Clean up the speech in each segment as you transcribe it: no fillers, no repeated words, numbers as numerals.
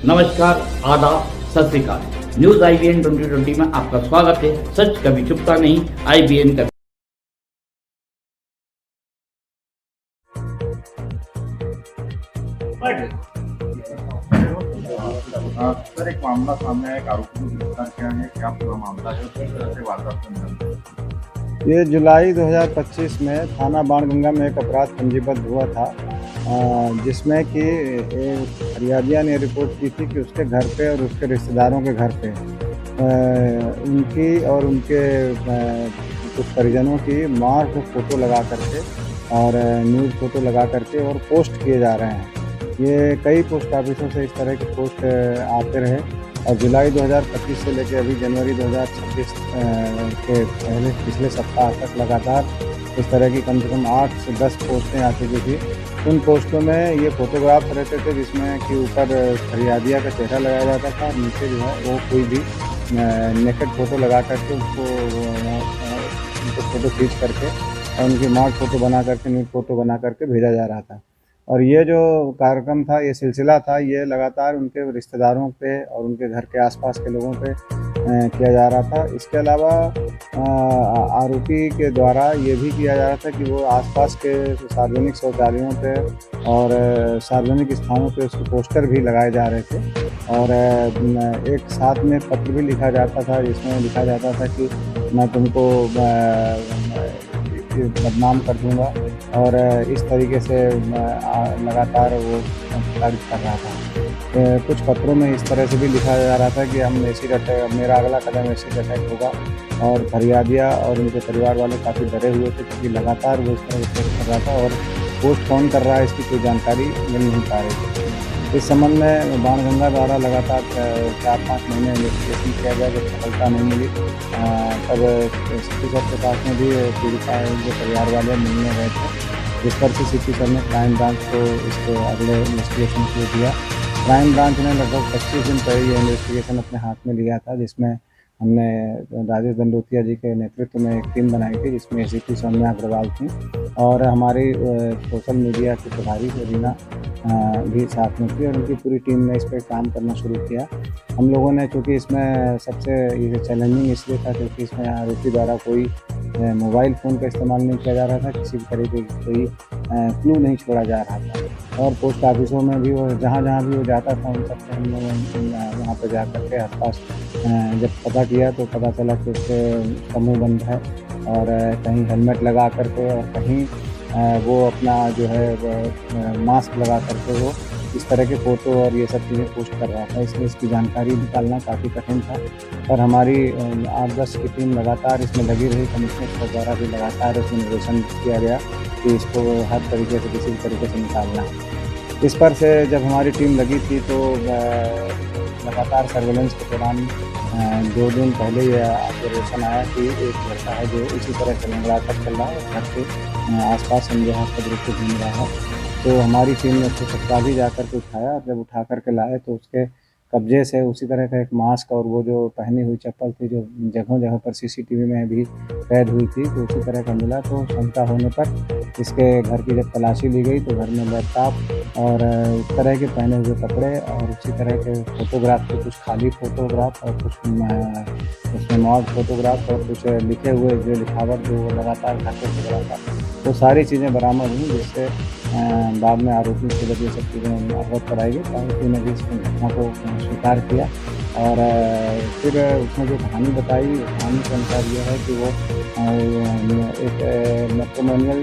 नमस्कार, आदाब, सत श्री अकाल। न्यूज IBN 2020 में आपका स्वागत है। सच कभी छुपता नहीं, IBN का। सर, एक मामला सामने आया, एक आरोपी को गिरफ्तार किया है। क्या पूरा मामला है और किस तरह से वारदात को अंजाम दिया? ये जुलाई 2025 में थाना बाणगंगा में एक अपराध पंजीबद्ध हुआ था, जिसमें कि फरियादिया ने रिपोर्ट की थी कि उसके घर पे और उसके रिश्तेदारों के घर पे उनकी और उनके कुछ परिजनों की मां को फ़ोटो लगा करके और न्यूड फ़ोटो लगा करके और पोस्ट किए जा रहे हैं। ये कई पोस्ट ऑफिसों से इस तरह के पोस्ट आते रहे और जुलाई 2025 से लेकर अभी जनवरी 2026 के पहले पिछले सप्ताह तक लगातार इस तरह की कम से कम 8 से 10 पोस्टें आ चुकी थी। उन पोस्टों में ये फोटोग्राफ्स रहते थे जिसमें कि ऊपर फरियादिया का चेहरा लगाया जाता था और नीचे जो है वो कोई भी नेकेड फ़ोटो लगा करके उनको फ़ोटो खींच करके और उनकी मार्क फ़ोटो बना करके न्यूड फ़ोटो बना करके भेजा जा रहा था। और ये जो कार्यक्रम था, ये सिलसिला था, ये लगातार उनके रिश्तेदारों पे और उनके घर के आसपास के लोगों पे किया जा रहा था। इसके अलावा आरोपी के द्वारा ये भी किया जा रहा था कि वो आसपास के सार्वजनिक शौचालयों पे और सार्वजनिक स्थानों पे उसके पोस्टर भी लगाए जा रहे थे और एक साथ में पत्र भी लिखा जाता था जिसमें लिखा जाता था कि मैं तुमको बदनाम कर दूंगा और इस तरीके से लगातार वो प्रचारित कर रहा था। कुछ पत्रों में इस तरह से भी लिखा जा रहा था कि हम एसिड अटैक, मेरा अगला कदम एसिड अटैक होगा और फरियादिया और उनके परिवार वाले काफ़ी डरे हुए थे क्योंकि लगातार वो इस तरह से पोस्ट कर रहा था और पोस्ट कौन कर रहा है इसकी कोई जानकारी मिल नहीं पा रही थी। इस संबंध में बाणगंगा द्वारा लगातार 4-5 महीने इन्वेस्टिगेशन किया गया, जब सफलता नहीं मिली तब CP सर के पास में भी पीड़िता के परिवार वाले मिलने गए थे, जिस पर से CP सर ने क्राइम ब्रांच को इसको अगले इन्वेस्टिगेशन के लिए दिया। क्राइम ब्रांच ने लगभग 25 दिन पहले ये इन्वेस्टिगेशन अपने हाथ में लिया था, जिसमें हमने राजेश दंडोतिया जी के नेतृत्व में एक टीम बनाई थी जिसमें ACP सौम्या अग्रवाल थी और हमारी सोशल मीडिया की प्रभारी रीना भी साथ में थी और उनकी पूरी टीम ने इस पर काम करना शुरू किया। हम लोगों ने, चूँकि इसमें सबसे ये चैलेंजिंग इसलिए था क्योंकि इसमें आरोपी द्वारा कोई मोबाइल फ़ोन का इस्तेमाल नहीं किया जा रहा था, किसी भी तरीके की कोई क्लू नहीं छोड़ा जा रहा था और पोस्ट ऑफिसों में भी वो जहाँ भी वो जाता था उन सबसे हम लोग वहाँ पर जा कर के आसपास जब पता किया तो पता चला कि उसका मुँह बंद है और कहीं हेलमेट लगा करके और कहीं वो अपना जो है मास्क लगा करके वो इस तरह के फ़ोटो और ये सब चीज़ें पोस्ट कर रहा था, इसलिए इसकी जानकारी निकालना काफ़ी कठिन था। पर हमारी 8-10 की टीम लगातार इसमें लगी रही। कमिश्नर द्वारा भी लगातार इसमें निर्देशन किया गया कि इसको हर तरीके से किसी भी तरीके से निकालना है। इस पर से जब हमारी टीम लगी थी तो लगातार सर्वेलेंस के दौरान 2 दिन पहले ये ऑब्जर्वेशन आया कि एक लड़का है जो इसी तरह से लंगड़ा कर चल रहा है और घर के आसपास संदेहास्पद रूप से घूम रहा है। तो हमारी टीम ने उसको तत्काल जा कर के उठाया और जब उठा कर के लाए तो उसके कब्जे से उसी तरह का एक मास्क और वो जो पहनी हुई चप्पल थी जो जगह पर CCTV में भी कैद हुई थी तो उसी तरह का मिला। तो शंका होने पर इसके घर की जब तलाशी ली गई तो घर में लैपटॉप और इस तरह के पहने हुए कपड़े और उसी तरह के फ़ोटोग्राफ थे, कुछ खाली फ़ोटोग्राफ और कुछ उसमें मॉड फ़ोटोग्राफ और कुछ लिखे हुए जो लिखावट जो लगातार घर पे चल रहा था। तो सारी चीज़ें बरामद हुई जिससे बाद में आरोपी के जब ये सब चीज़ें अवगत कराई गई तो आरोपी ने भी इस घटना को स्वीकार किया और फिर उसने जो कहानी बताई, कहानी के अनुसार ये है कि वो एक मैट्रिमोनियल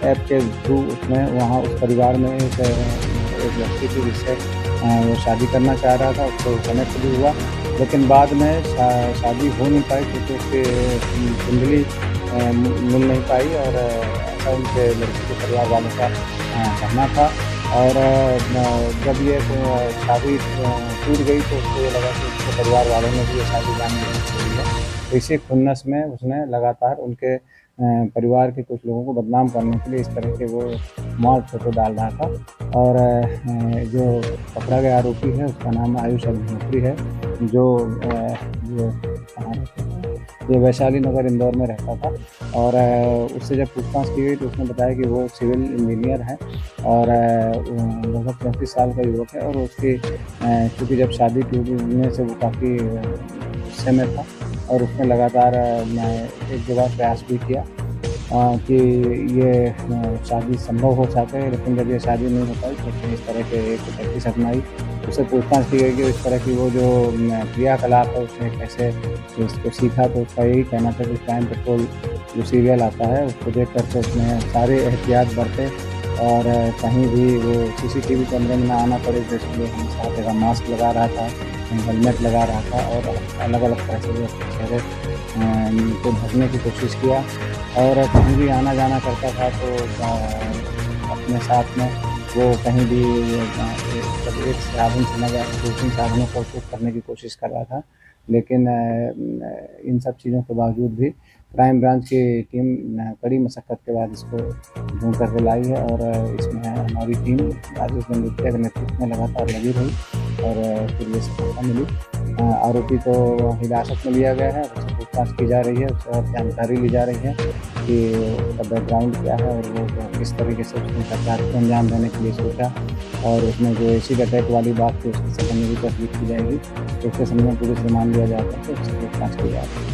ऐप के थ्रू उसमें वहाँ उस परिवार में एक लड़की थी जिससे वो शादी करना चाह रहा था, उसको कनेक्ट भी हुआ लेकिन बाद में शादी हो नहीं पाई क्योंकि उसकी कुंडली मिल नहीं पाई और ऐसा उनके लड़की के परिवार वालों का कहना था। और जब ये शादी टूट गई तो उसको ये लगा कि उसके परिवार वालों ने भी ये शादी जाने नहीं छोड़ी है। तो इसी खुन्नस में उसने लगातार उनके परिवार के कुछ लोगों को बदनाम करने के लिए इस तरह के वो मॉड फ़ोटो डाल रहा था। और जो पकड़ा गया आरोपी है उसका नाम आयुष अग्निहोत्री है जो ये वैशाली नगर इंदौर में रहता था। और उससे जब पूछताछ की गई तो उसने बताया कि वो सिविल इंजीनियर है और लगभग 35 साल का युवक है। और उसकी चूँकि जब शादी टूटने से वो काफ़ी गुस्से में था और उसने लगातार एक दो बार प्रयास भी किया कि ये शादी संभव हो जाता है, लेकिन जब ये शादी नहीं हो पाई तो उसने इस तरह के एक टैक्टिस अपनाई। उससे पूछताछ की गई कि इस तरह की वो जो क्रियाकलाप है उसने कैसे इसको सीखा, तो उसका यही कहना था कि क्राइम पेट्रोल जो सीरियल आता है उसको देख कर के उसने सारे एहतियात बरते और कहीं भी वो CCTV कैमरे में ना आना पड़े, तो इसलिए हमेशा जगह मास्क लगा रहा था, हेलमेट लगा रहा था और अलग अलग तरह से वो अपने चेहरे को ढकने की कोशिश किया। और कहीं भी आना जाना करता था तो अपने साथ में वो कहीं भी एक साधन से न जाकर दूसरे साधनों का उपयोग करने की कोशिश कर रहा था। लेकिन इन सब चीज़ों के बावजूद भी क्राइम ब्रांच की टीम कड़ी मशक्क़त के बाद इसको ढूँढ कर के लाई है और इसमें हमारी टीम राजेश बंदूतिया के नेतृत्व में लगातार लगी रही और फिर ये सफलता मिली। आरोपी को हिरासत में लिया गया है, उससे पूछताछ की जा रही है, उससे और जानकारी ली जा रही है कि उसका बैकग्राउंड क्या है और वो किस तरीके से उसने सरकार को अंजाम देने के लिए सोचा। और उसमें जो एसिड अटैक वाली बात थी उसके संबंध में भी तस्दीक की जाएगी। तो उसके संबंध में पुलिस रिमांड लिया जाता है तो उससे पूछताछ की जाएगी।